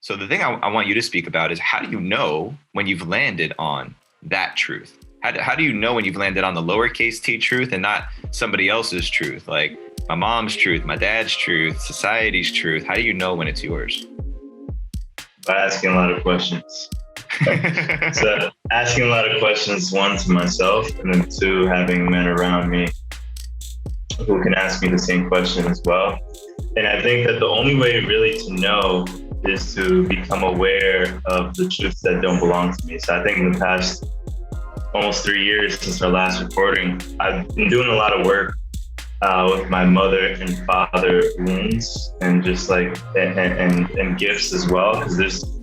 So the thing I want you to speak about is, how do you know when you've landed on that truth? How do you know when you've landed on the lowercase t truth and not somebody else's truth? Like my mom's truth, my dad's truth, society's truth. How do you know when it's yours? By asking a lot of questions. So asking a lot of questions, one, to myself, and then two, having men around me who can ask me the same question as well. And I think that the only way really to know is to become aware of the truths that don't belong to me. So I think in the past almost 3 years since our last recording, I've been doing a lot of work with my mother and father wounds, and just like and gifts as well, because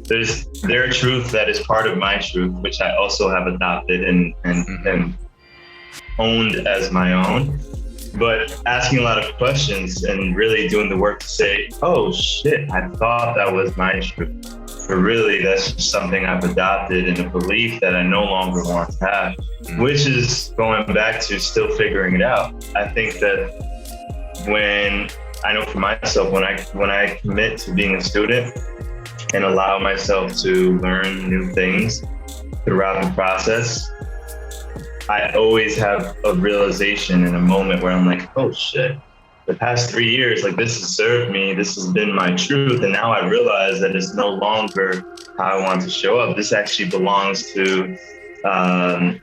there's their truth that is part of my truth, which I also have adopted and owned as my own. But asking a lot of questions and really doing the work to say, oh shit, I thought that was my truth, but really that's just something I've adopted and a belief that I no longer want to have, which is going back to still figuring it out. I think that when I know for myself, when I commit to being a student and allow myself to learn new things throughout the process, I always have a realization in a moment where I'm like, oh shit, the past 3 years, like this has served me, this has been my truth. And now I realize that it's no longer how I want to show up. This actually belongs to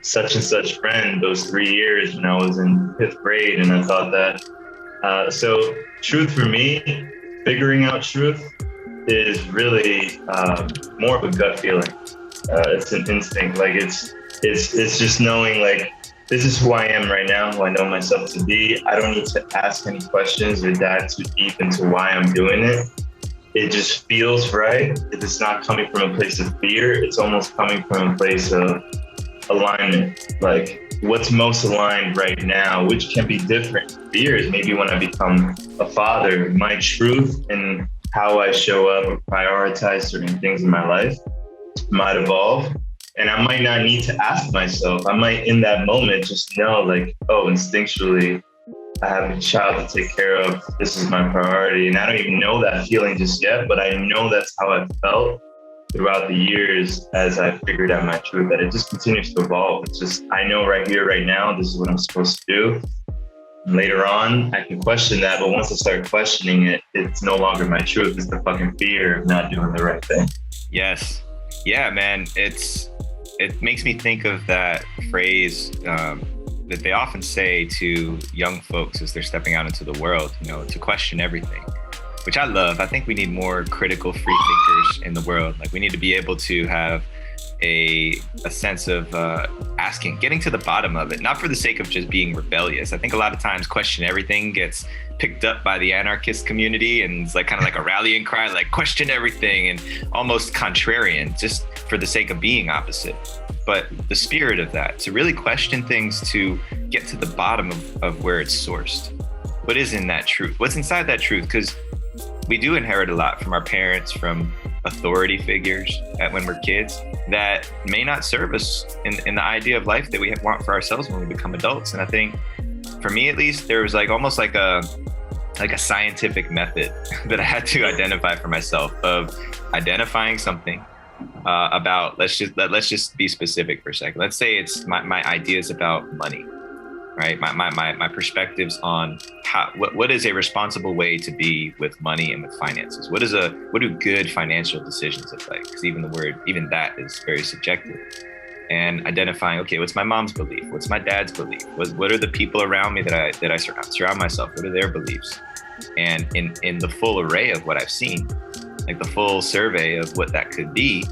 such and such friend those 3 years when I was in 5th grade. And I thought that, so truth for me, figuring out truth is really more of a gut feeling. It's an instinct, like it's just knowing like, this is who I am right now, who I know myself to be. I don't need to ask any questions or dive too deep into why I'm doing it. It just feels right. It's not coming from a place of fear. It's almost coming from a place of alignment. Like what's most aligned right now, which can be different for years. Maybe when I become a father, my truth and how I show up or prioritize certain things in my life might evolve. And I might not need to ask myself. I might in that moment just know like, oh, instinctually, I have a child to take care of. This is my priority. And I don't even know that feeling just yet, but I know that's how I felt throughout the years as I figured out my truth, that it just continues to evolve. It's just, I know right here, right now, this is what I'm supposed to do. Later on, I can question that, but once I start questioning it, it's no longer my truth. It's the fucking fear of not doing the right thing. Yes. Yeah, man. It makes me think of that phrase that they often say to young folks as they're stepping out into the world, you know, to question everything, which I love. I think we need more critical free thinkers in the world. Like we need to be able to have a sense of getting to the bottom of it, not for the sake of just being rebellious. I think a lot of times question everything gets picked up by the anarchist community and it's like kind of like a rallying cry, like question everything, and almost contrarian just for the sake of being opposite. But the spirit of that, to really question things, to get to the bottom of where it's sourced. What is in that truth? What's inside that truth? Because we do inherit a lot from our parents, from authority figures when we're kids that may not serve us in the idea of life that we want for ourselves when we become adults. And I think for me, at least, there was like almost like a scientific method that I had to identify for myself of identifying something about, let's just be specific for a second. Let's say it's my ideas about money, right? My perspectives on what is a responsible way to be with money and with finances. What do good financial decisions look like? Because even that is very subjective. And identifying, okay, what's my mom's belief? What's my dad's belief? What are the people around me that I surround myself? What are their beliefs? And in the full array of what I've seen, like the full survey of what that could be,